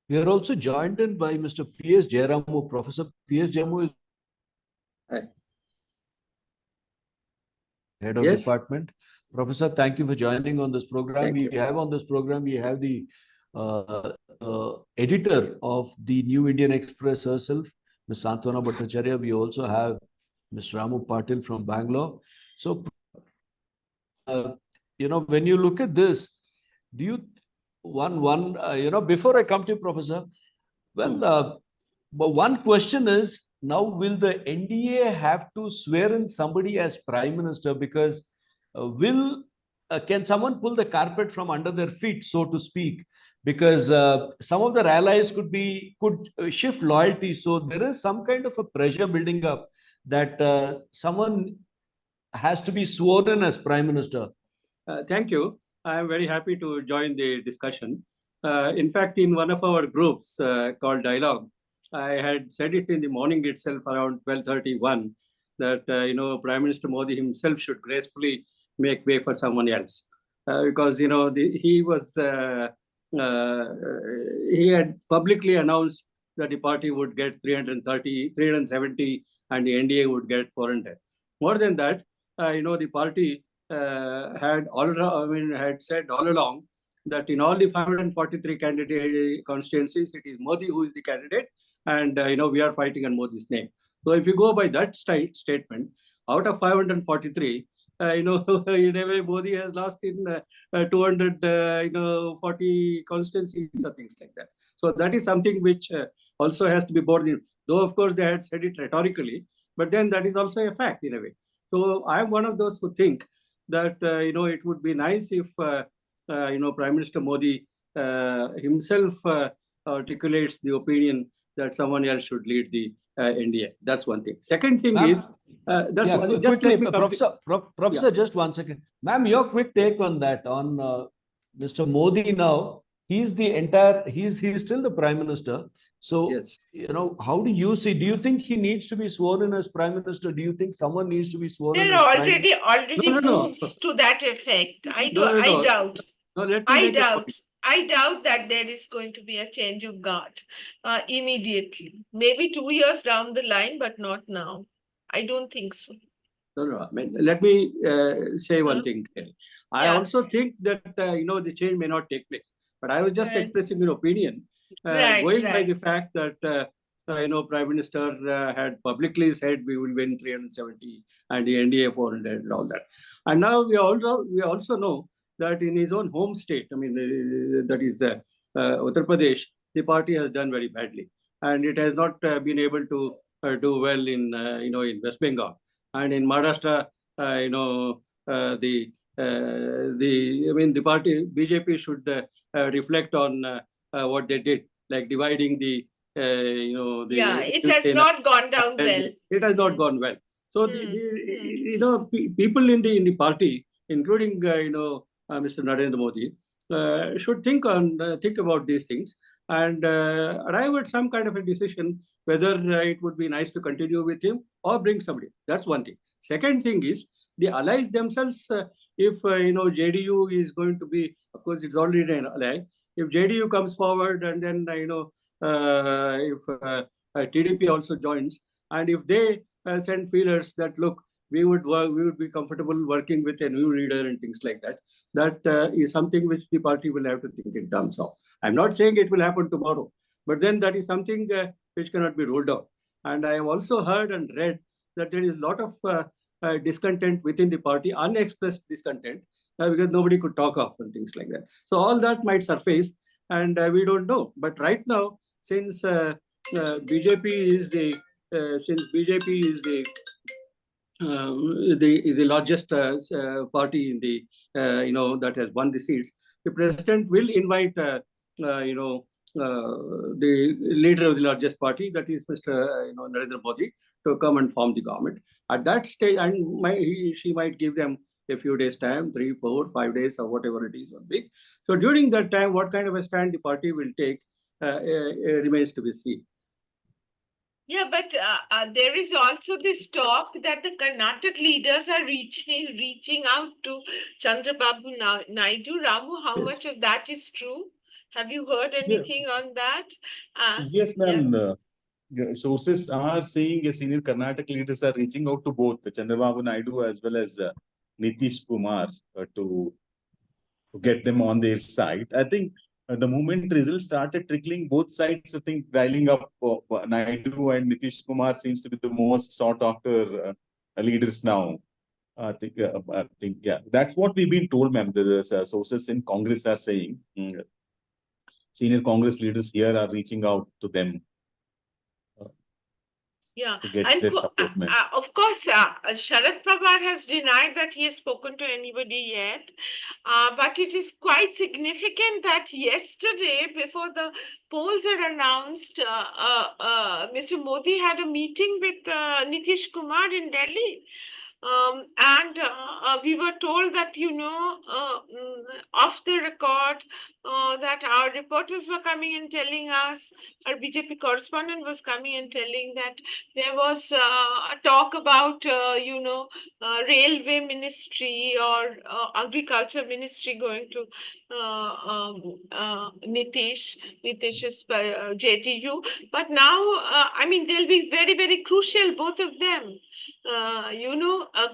We are also joined in by Mr. PS Jayaramu. Professor PS Jayaramu is Hi. head of Yes. department. Professor, thank you for joining on this program. Thank you. We have on this program, we have the editor of the New Indian Express herself, Ms. Santwana Bhattacharya. We also have Mr. Ramu Patil from Bangalore. So, when you look at this, do you before I come to you, Professor, but one question is, now will the NDA have to swear in somebody as Prime Minister? Because can someone pull the carpet from under their feet, so to speak? Because some of their allies could shift loyalty. So there is some kind of a pressure building up that someone has to be sworn in as Prime Minister. Thank you. I am very happy to join the discussion. In fact, in one of our groups called Dialogue, I had said it in the morning itself around 12:31 that Prime Minister Modi himself should gracefully make way for someone else, because he had publicly announced that the party would get 370, and the NDA would get 400. More than that, the party had said all along that in all the 543 candidate constituencies, it is Modi who is the candidate, and we are fighting on Modi's name. So if you go by that statement, out of 543, in a way, Modi has lost in 240 constituencies or things like that. So that is something which also has to be borne in. Though, of course, they had said it rhetorically, but then that is also a fact in a way. So I am one of those who think that it would be nice if Prime Minister Modi himself articulates the opinion that someone else should lead the NDA. That's one thing. Second thing is that's one. Just quickly, let me Professor, just 1 second, ma'am. Your quick take on that, on Mr. Modi now. He's still the Prime Minister. So, yes. How do you see? Do you think he needs to be sworn in as Prime Minister? Do you think someone needs to be sworn in? There are already moves to that effect. I doubt. I doubt that there is going to be a change of guard immediately. Maybe 2 years down the line, but not now. I don't think so. No. I mean, let me say one thing. I also think that the change may not take place. But I was just expressing an opinion, going by the fact that Prime Minister had publicly said we will win 370 and the NDA 400 and all that. And now we also know that in his own home state, I mean, that is Uttar Pradesh, the party has done very badly, and it has not been able to do well in in West Bengal, and in Maharashtra, the party BJP should reflect on what they did, like dividing the it has not gone down well. It has not gone well. So people in the party, including Mr. Narendra Modi, should think about these things and arrive at some kind of a decision whether it would be nice to continue with him or bring somebody. That's one thing. Second thing is the allies themselves. If JDU is going to be, of course, it's already an ally. If JDU comes forward and then if TDP also joins, and if they send feelers that look, we would be comfortable working with a new leader and things like that. That is something which the party will have to think in terms of. I'm not saying it will happen tomorrow, but then that is something which cannot be ruled out. And I have also heard and read that there is a lot of discontent within the party, unexpressed discontent, because nobody could talk of and things like that. So all that might surface, and we don't know. But right now, since BJP is the largest party in the that has won the seats, the president will invite the leader of the largest party, that is Mr. Narendra Modi, to come and form the government. At that stage, and she might give them a few days time, 3, 4, 5 days, or whatever it is. So during that time, what kind of a stand the party will take remains to be seen. Yeah, but there is also this talk that the Karnataka leaders are reaching out to Chandrababu Naidu. Ramu, how much of that is true? Have you heard anything on that? Yes, ma'am. Sources are saying senior Karnataka leaders are reaching out to both Chandrababu Naidu as well as Nitish Kumar to get them on their side. I think the moment results started trickling, both sides, I think, dialing up Naidu and Nitish Kumar seems to be the most sought after leaders now. I think, yeah, that's what we've been told, ma'am. The sources in Congress are saying. Senior Congress leaders here are reaching out to them. To get their support, of course, Sharad Pawar has denied that he has spoken to anybody yet. But it is quite significant that yesterday, before the polls are announced, Mr. Modi had a meeting with Nitish Kumar in Delhi. And we were told that, off the record, that our reporters were coming and telling us, our BJP correspondent was coming and telling that there was a talk about, railway ministry or agriculture ministry going to Nitish's JTU. But now, they'll be very, very crucial, both of them.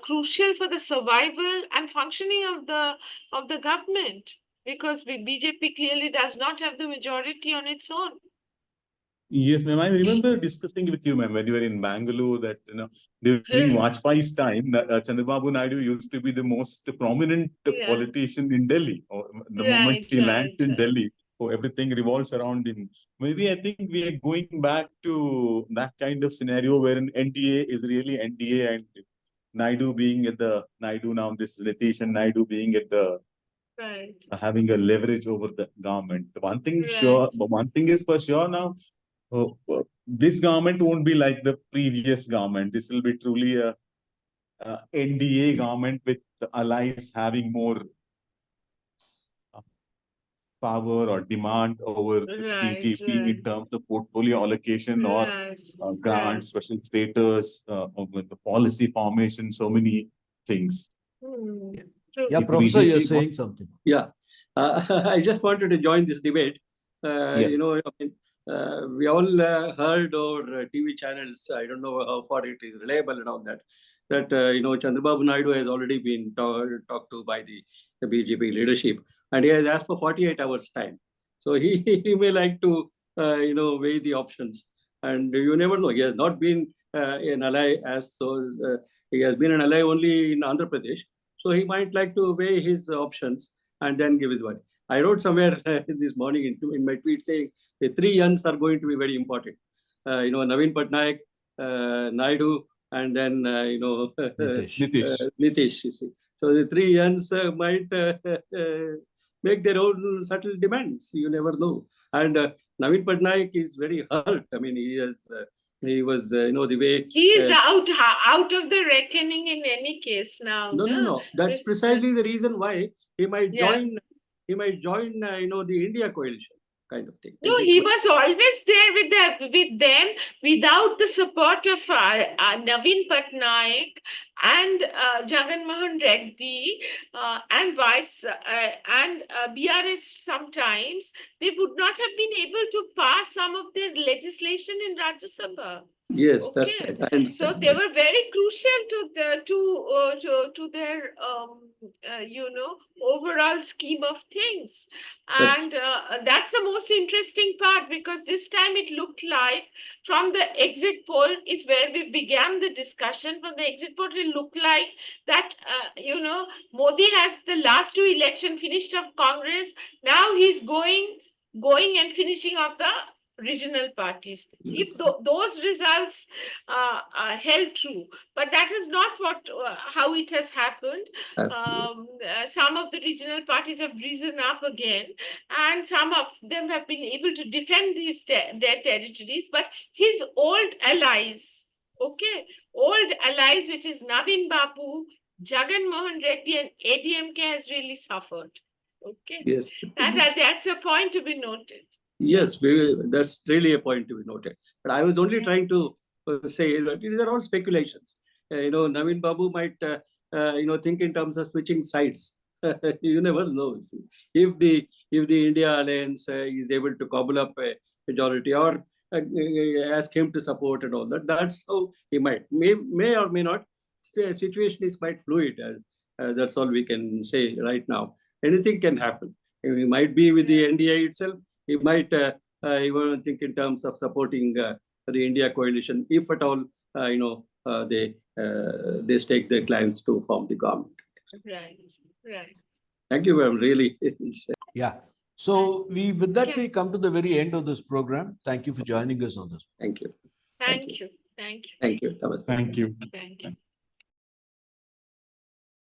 Crucial for the survival and functioning of the government, because BJP clearly does not have the majority on its own. Yes, ma'am. I remember discussing with you, ma'am, when you were in Bangalore, that during Vajpayee's time, Chandrababu Naidu used to be the most prominent politician in Delhi. Or the moment he landed in Delhi, everything revolves around him. Maybe I think we are going back to that kind of scenario where an NDA is really NDA, and Naidu being at the Naidu now, this is Nitish and Naidu being at the having a leverage over the government. One thing is for sure now. This government won't be like the previous government. This will be truly a NDA government with the allies having more power or demand over the BJP in terms of portfolio allocation or grants, special status, the policy formation, so many things. Yeah, Professor, you're saying something. Yeah, I just wanted to join this debate. Yes. We all heard over TV channels, I don't know how far it is reliable and all that, Chandrababu Naidu has already been talked to by the BJP leadership, and he has asked for 48 hours time. So he may like to, weigh the options, and you never know. He has not been an ally he has been an ally only in Andhra Pradesh. So he might like to weigh his options and then give his word. I wrote somewhere this morning in my tweet saying the 3 youngs are going to be very important. Naveen Patnaik, Naidu, and then Nitish. You see. So the 3 youngs might make their own subtle demands. You never know. And Naveen Patnaik is very hurt. I mean, he was, the way... He is out of the reckoning in any case now. No. That's precisely the reason why he might join. He might join, the India coalition kind of thing. No, he was always there with them without the support of Naveen Patnaik and Jagan Mohan Reddy and BRS. Sometimes they would not have been able to pass some of their legislation in Rajya Sabha. Yes, that's right. So they were very crucial to their overall scheme of things, and that's the most interesting part, because this time it looked like from the exit poll is where we began the discussion. From the exit poll, it looked like that Modi has the last 2 elections finished of Congress. Now he's going and finishing up the regional parties. If those results held true, but that is not how it has happened. Some of the regional parties have risen up again, and some of them have been able to defend their territories. But his old allies, which is Naveen Babu, Jagan Mohan Reddy, and ADMK, has really suffered. Okay. Yes. That's a point to be noted. Yes, that's really a point to be noted. But I was only trying to say that these are all speculations. Naveen Babu might, think in terms of switching sides You never know. See, if the India alliance is able to cobble up a majority or ask him to support and all that, that's how he may or may not. The situation is quite fluid. That's all we can say right now. Anything can happen. He might be with the NDA itself. He might even think in terms of supporting the India coalition, if at all, they stake their claims to form the government. Right, right. Thank you, ma'am. Really. Yeah. So with that, we come to the very end of this program. Thank you for joining us on this. Thank you. Thank you. Thank you. Thank you. Thank you. Thank you.